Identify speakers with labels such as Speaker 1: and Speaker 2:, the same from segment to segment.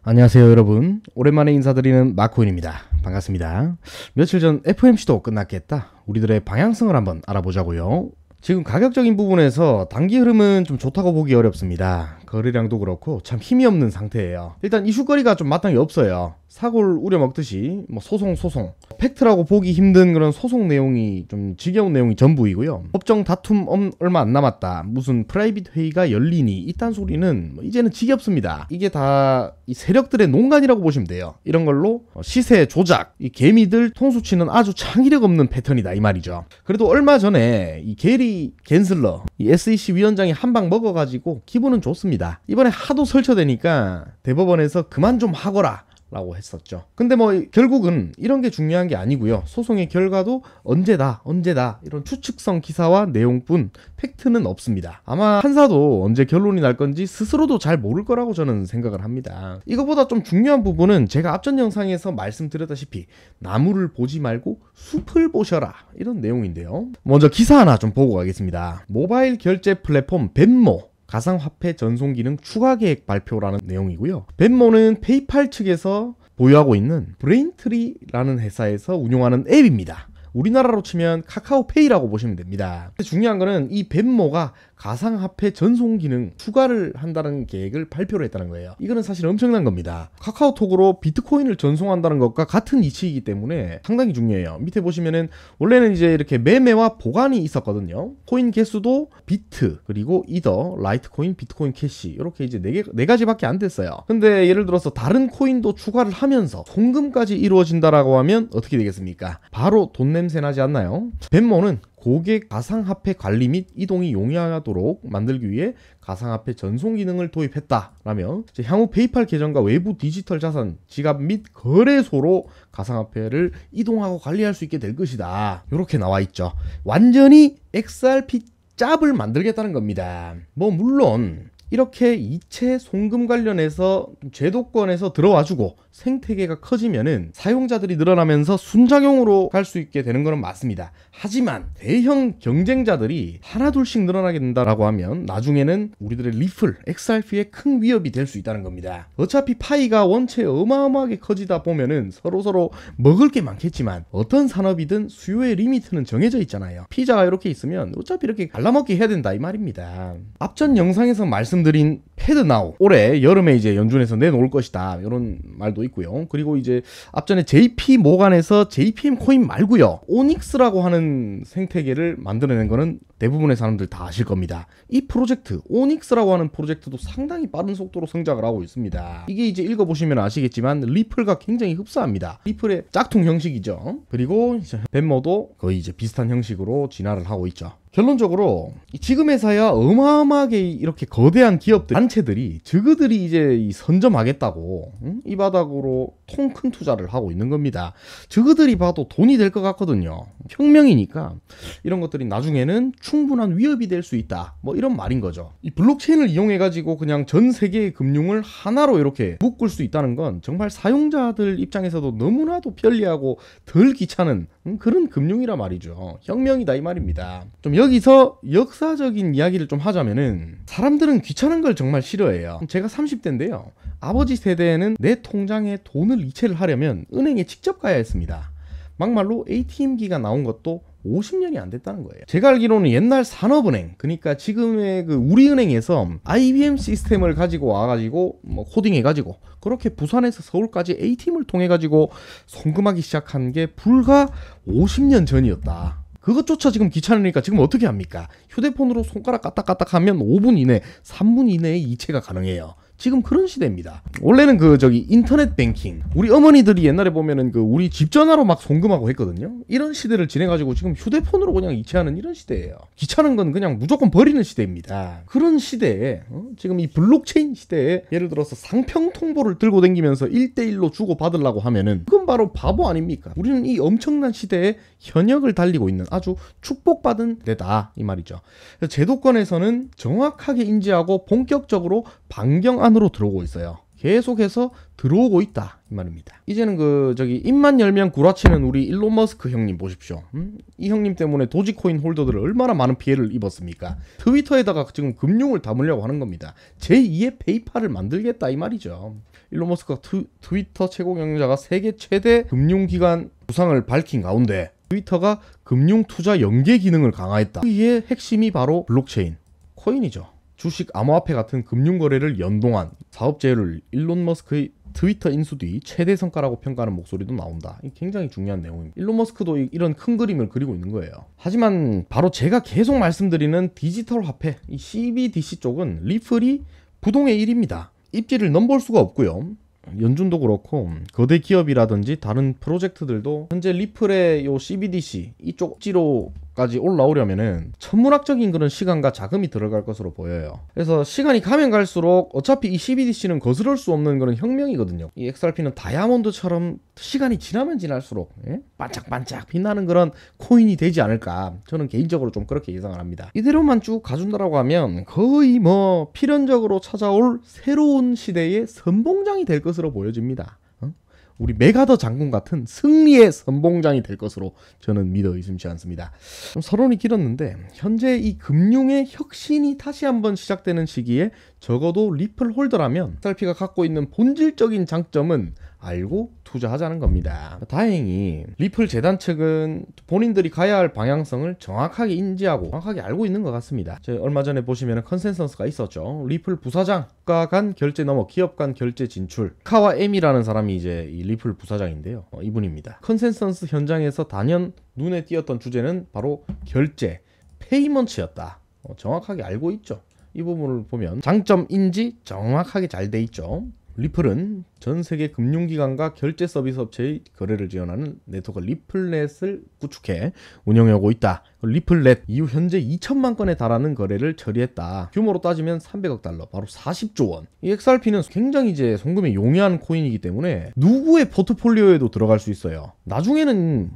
Speaker 1: 안녕하세요 여러분, 오랜만에 인사드리는 마코인입니다. 반갑습니다. 며칠 전 FOMC도 끝났겠다. 우리들의 방향성을 한번 알아보자고요. 지금 가격적인 부분에서 단기 흐름은 좀 좋다고 보기 어렵습니다. 거래량도 그렇고 참 힘이 없는 상태예요. 일단 이슈거리가 좀 마땅히 없어요. 사골 우려먹듯이 소송 팩트라고 보기 힘든 그런 소송 내용이 좀 지겨운 내용이 전부이고요. 법정 다툼 얼마 안 남았다, 무슨 프라이빗 회의가 열리니, 이딴 소리는 이제는 지겹습니다. 이게 다 이 세력들의 농간이라고 보시면 돼요. 이런 걸로 시세 조작, 이 개미들 통수치는 아주 창의력 없는 패턴이다 이 말이죠. 그래도 얼마 전에 이 게리 겐슬러 이 SEC 위원장이 한 방 먹어가지고 기분은 좋습니다. 이번에 하도 설쳐대니까 대법원에서 그만 좀 하거라 라고 했었죠. 근데 결국은 이런 게 중요한 게 아니고요. 소송의 결과도 언제다 이런 추측성 기사와 내용뿐 팩트는 없습니다. 아마 판사도 언제 결론이 날 건지 스스로도 잘 모를 거라고 저는 생각을 합니다. 이거보다 좀 중요한 부분은 제가 앞전 영상에서 말씀드렸다시피 나무를 보지 말고 숲을 보셔라 이런 내용인데요. 먼저 기사 하나 좀 보고 가겠습니다. 모바일 결제 플랫폼 벤모 가상화폐 전송 기능 추가 계획 발표라는 내용이고요. 벤모는 페이팔 측에서 보유하고 있는 브레인트리라는 회사에서 운용하는 앱입니다. 우리나라로 치면 카카오페이라고 보시면 됩니다. 중요한 거는 이 벤모가 가상화폐 전송 기능 추가를 한다는 계획을 발표를 했다는 거예요. 이거는 사실 엄청난 겁니다. 카카오톡으로 비트코인을 전송한다는 것과 같은 이치이기 때문에 상당히 중요해요. 밑에 보시면은 원래는 이제 이렇게 매매와 보관이 있었거든요. 코인 개수도 비트, 그리고 이더, 라이트코인, 비트코인 캐시 이렇게 이제 네 가지밖에 안 됐어요. 근데 예를 들어서 다른 코인도 추가를 하면서 송금까지 이루어진다라고 하면 어떻게 되겠습니까? 바로 돈 냄새 나지 않나요? 벤모는 고객 가상화폐 관리 및 이동이 용이하도록 만들기 위해 가상화폐 전송 기능을 도입했다라며 향후 페이팔 계정과 외부 디지털 자산, 지갑 및 거래소로 가상화폐를 이동하고 관리할 수 있게 될 것이다. 이렇게 나와 있죠. 완전히 XRP 짭을 만들겠다는 겁니다. 물론 이렇게 이체 송금 관련해서 제도권에서 들어와주고 생태계가 커지면은 사용자들이 늘어나면서 순작용으로 갈 수 있게 되는 거는 맞습니다. 하지만 대형 경쟁자들이 하나둘씩 늘어나게 된다라고 하면 나중에는 우리들의 리플, XRP에 큰 위협이 될 수 있다는 겁니다. 어차피 파이가 원체 어마어마하게 커지다 보면은 서로 먹을 게 많겠지만 어떤 산업이든 수요의 리미트는 정해져 있잖아요. 피자가 이렇게 있으면 어차피 이렇게 갈라먹기 해야 된다 이 말입니다. 앞전 영상에서 말씀드린 패드나우 올해 여름에 이제 연준에서 내놓을 것이다 이런 말도 있고요. 그리고 이제 앞전에 JP 모간에서 JPM 코인 말고요, 오닉스라고 하는 생태계를 만들어낸 거는 대부분의 사람들 다 아실 겁니다. 이 프로젝트 오닉스라고 하는 프로젝트도 상당히 빠른 속도로 성장을 하고 있습니다. 이게 이제 읽어보시면 아시겠지만 리플과 굉장히 흡사합니다. 리플의 짝퉁 형식이죠. 그리고 벤모도 거의 이제 비슷한 형식으로 진화를 하고 있죠. 결론적으로 지금에서야 어마어마하게 이렇게 거대한 기업들, 단체들이 저그들이 이제 선점하겠다고 이 바닥으로 통 큰 투자를 하고 있는 겁니다. 저그들이 봐도 돈이 될 것 같거든요. 혁명이니까 이런 것들이 나중에는 충분한 위협이 될 수 있다, 이런 말인 거죠. 이 블록체인을 이용해 가지고 그냥 전 세계의 금융을 하나로 이렇게 묶을 수 있다는 건 정말 사용자들 입장에서도 너무나도 편리하고 덜 귀찮은 그런 금융이라 말이죠. 혁명이다 이 말입니다. 좀 여기서 역사적인 이야기를 좀 하자면은, 사람들은 귀찮은 걸 정말 싫어해요. 제가 30대인데요 아버지 세대에는 내 통장에 돈을 이체를 하려면 은행에 직접 가야 했습니다. 막말로 ATM기가 나온 것도 50년이 안 됐다는 거예요. 제가 알기로는 옛날 산업은행, 그러니까 지금의 그 우리은행에서 IBM 시스템을 가지고 와가지고 코딩해가지고 그렇게 부산에서 서울까지 A팀을 통해가지고 송금하기 시작한 게 불과 50년 전이었다. 그것조차 지금 귀찮으니까 지금 어떻게 합니까? 휴대폰으로 손가락 까딱까딱 하면 5분 이내, 3분 이내에 이체가 가능해요. 지금 그런 시대입니다. 원래는 인터넷 뱅킹, 우리 어머니들이 옛날에 보면은 우리 집 전화로 막 송금하고 했거든요. 이런 시대를 지내가지고 지금 휴대폰으로 그냥 이체하는 이런 시대예요. 귀찮은 건 그냥 무조건 버리는 시대입니다. 그런 시대에 지금 이 블록체인 시대에 예를 들어서 상평 통보를 들고 다니면서 1대1로 주고 받으려고 하면은 그건 바로 바보 아닙니까? 우리는 이 엄청난 시대에 현역을 달리고 있는 아주 축복받은 데다 이 말이죠. 제도권에서는 정확하게 인지하고 본격적으로 반경 안으로 들어오고 있어요. 계속해서 들어오고 있다 이 말입니다. 이제는 입만 열면 구라치는 우리 일론 머스크 형님 보십시오. 이 형님 때문에 도지코인 홀더들을 얼마나 많은 피해를 입었습니까? 트위터에다가 지금 금융을 담으려고 하는 겁니다. 제2의 페이팔을 만들겠다 이 말이죠. 일론 머스크가 트위터 최고 경영자가 세계 최대 금융기관 부상을 밝힌 가운데 트위터가 금융투자 연계 기능을 강화했다. 이의 핵심이 바로 블록체인, 코인이죠. 주식, 암호화폐 같은 금융거래를 연동한 사업 제휴를 일론 머스크의 트위터 인수 뒤 최대 성과라고 평가하는 목소리도 나온다. 이 굉장히 중요한 내용입니다. 일론 머스크도 이런 큰 그림을 그리고 있는 거예요. 하지만 바로 제가 계속 말씀드리는 디지털 화폐, 이 CBDC 쪽은 리플이 부동의 일입니다. 입지를 넘볼 수가 없고요. 연준도 그렇고 거대 기업이라든지 다른 프로젝트들도 현재 리플의 요 CBDC 이쪽 입지로까지 올라오려면은 천문학적인 그런 시간과 자금이 들어갈 것으로 보여요. 그래서 시간이 가면 갈수록 어차피 이 CBDC는 거스를 수 없는 그런 혁명이거든요. 이 XRP는 다이아몬드처럼 시간이 지나면 지날수록 반짝반짝 빛나는 그런 코인이 되지 않을까, 저는 개인적으로 좀 그렇게 예상을 합니다. 이대로만 쭉 가준다라고 하면 거의 뭐 필연적으로 찾아올 새로운 시대의 선봉장이 될 것으로 보여집니다. 우리 메가더 장군 같은 승리의 선봉장이 될 것으로 저는 믿어 의심치 않습니다. 좀 서론이 길었는데 현재 이 금융의 혁신이 다시 한번 시작되는 시기에 적어도 리플 홀더라면 XRP가 갖고 있는 본질적인 장점은 알고 투자하자는 겁니다. 다행히 리플 재단 측은 본인들이 가야 할 방향성을 정확하게 인지하고 정확하게 알고 있는 것 같습니다. 얼마 전에 보시면 컨센서스가 있었죠. 리플 부사장, 국가 간 결제 넘어 기업 간 결제 진출. 카와 M이라는 사람이 이제 이 리플 부사장인데요. 이분입니다. 컨센서스 현장에서 단연 눈에 띄었던 주제는 바로 결제, 페이먼트였다. 정확하게 알고 있죠. 이 부분을 보면 장점 인지 정확하게 잘 돼 있죠. 리플은 전 세계 금융기관과 결제 서비스 업체의 거래를 지원하는 네트워크 리플넷을 구축해 운영하고 있다. 리플넷 이후 현재 2천만 건에 달하는 거래를 처리했다. 규모로 따지면 300억 달러, 바로 40조 원. 이 XRP는 굉장히 이제 송금이 용이한 코인이기 때문에 누구의 포트폴리오에도 들어갈 수 있어요. 나중에는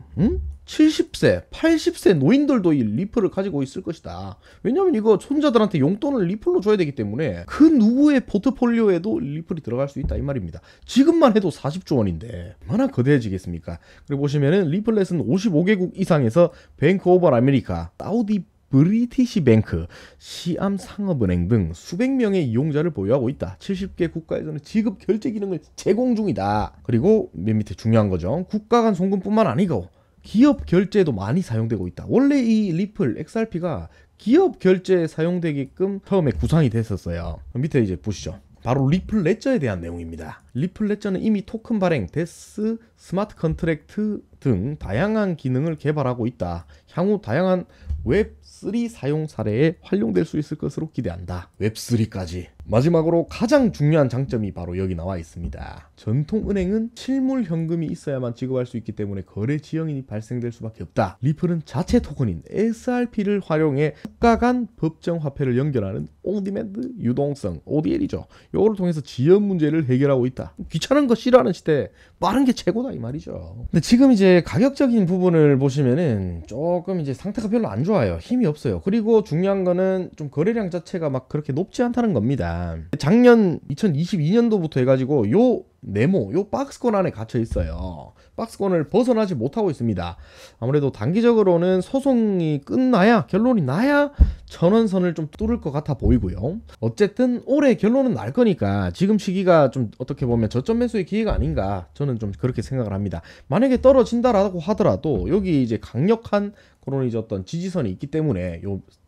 Speaker 1: 70세, 80세 노인들도 이 리플을 가지고 있을 것이다. 왜냐면 이거 손자들한테 용돈을 리플로 줘야 되기 때문에 그 누구의 포트폴리오에도 리플이 들어갈 수 있다 이 말입니다. 지금만 해도 40조 원인데 얼마나 거대해지겠습니까? 그리고 보시면은 리플렛은 55개국 이상에서 뱅크 오브 아메리카, 사우디 브리티시 뱅크, 시암 상업은행 등 수백 명의 이용자를 보유하고 있다. 70개 국가에서는 지급 결제 기능을 제공 중이다. 그리고 맨 밑에 중요한 거죠. 국가 간 송금뿐만 아니고 기업 결제에도 많이 사용되고 있다. 원래 이 리플 XRP가 기업 결제에 사용되게끔 처음에 구상이 됐었어요. 밑에 이제 보시죠. 바로 리플 레저에 대한 내용입니다. 리플 레저는 이미 토큰 발행, 데스, 스마트 컨트랙트 등 다양한 기능을 개발하고 있다. 향후 다양한 웹3 사용 사례에 활용될 수 있을 것으로 기대한다. 웹3까지. 마지막으로 가장 중요한 장점이 바로 여기 나와 있습니다. 전통은행은 실물 현금이 있어야만 지급할 수 있기 때문에 거래 지연이 발생될 수밖에 없다. 리플은 자체 토큰인 SRP를 활용해 국가 간 법정 화폐를 연결하는 온디맨드 유동성 ODL이죠. 이거를 통해서 지연 문제를 해결하고 있다. 귀찮은 거 싫어하는 시대에 빠른 게 최고다 이 말이죠. 근데 지금 이제 가격적인 부분을 보시면은 조금 이제 상태가 별로 안 좋아요. 힘이 없어요. 그리고 중요한 거는 좀 거래량 자체가 막 그렇게 높지 않다는 겁니다. 작년 2022년도부터 해가지고 요 네모, 요 박스권 안에 갇혀 있어요. 박스권을 벗어나지 못하고 있습니다. 아무래도 단기적으로는 소송이 끝나야, 결론이 나야 전원선을 좀 뚫을 것 같아 보이고요. 어쨌든 올해 결론은 날 거니까 지금 시기가 좀 어떻게 보면 저점 매수의 기회가 아닌가, 저는 좀 그렇게 생각을 합니다. 만약에 떨어진다라고 하더라도 여기 이제 강력한 그런 이제 어떤 지지선이 있기 때문에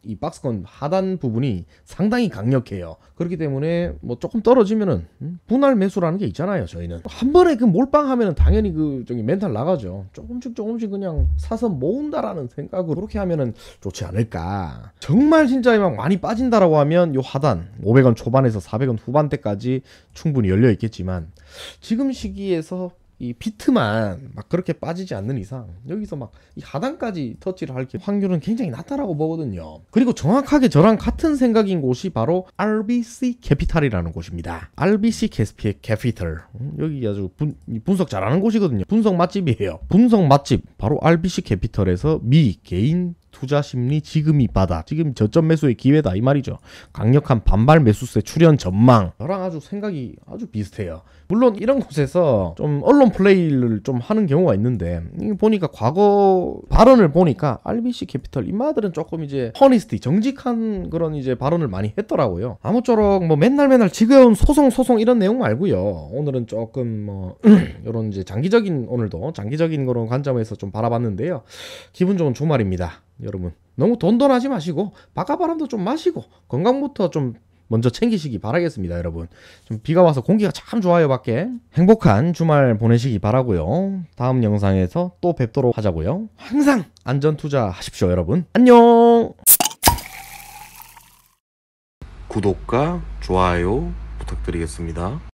Speaker 1: 이 박스권 하단 부분이 상당히 강력해요. 그렇기 때문에 뭐 조금 떨어지면은 분할 매수라는 게 있잖아요. 저희는 한 번에 그 몰빵하면은 당연히 그 저기 멘탈 나가죠. 조금씩 그냥 사서 모은다라는 생각으로 그렇게 하면은 좋지 않을까. 정말 진짜 막 많이 빠진다라고 하면 요 하단 500원 초반에서 400원 후반대까지 충분히 열려 있겠지만 지금 시기에서 이 비트만 막 그렇게 빠지지 않는 이상 여기서 막 이 하단까지 터치를 할 확률은 굉장히 낮다라고 보거든요. 그리고 정확하게 저랑 같은 생각인 곳이 바로 RBC 캐피탈이라는 곳입니다. RBC 캐피탈 여기 아주 분석 잘하는 곳이거든요. 분석 맛집이에요. 분석 맛집 바로 RBC 캐피탈에서 미 개인 투자 심리 지금이 바닥. 지금 저점 매수의 기회다 이 말이죠. 강력한 반발 매수세 출현 전망. 저랑 아주 생각이 아주 비슷해요. 물론 이런 곳에서 좀 언론 플레이를 좀 하는 경우가 있는데 보니까 과거 발언을 보니까 RBC 캐피털 이마들은 조금 이제 허니스티 정직한 그런 이제 발언을 많이 했더라고요. 아무쪼록 뭐 맨날 지겨운 소송 이런 내용 말고요. 오늘은 조금 뭐 이런 이제 오늘도 장기적인 그런 관점에서 좀 바라봤는데요. 기분 좋은 주말입니다. 여러분 너무 돈돈하지 마시고 바깥바람도 좀 마시고 건강부터 좀 먼저 챙기시기 바라겠습니다. 여러분 좀 비가 와서 공기가 참 좋아요. 밖에 행복한 주말 보내시기 바라고요. 다음 영상에서 또 뵙도록 하자고요. 항상 안전 투자하십시오. 여러분 안녕. 구독과 좋아요 부탁드리겠습니다.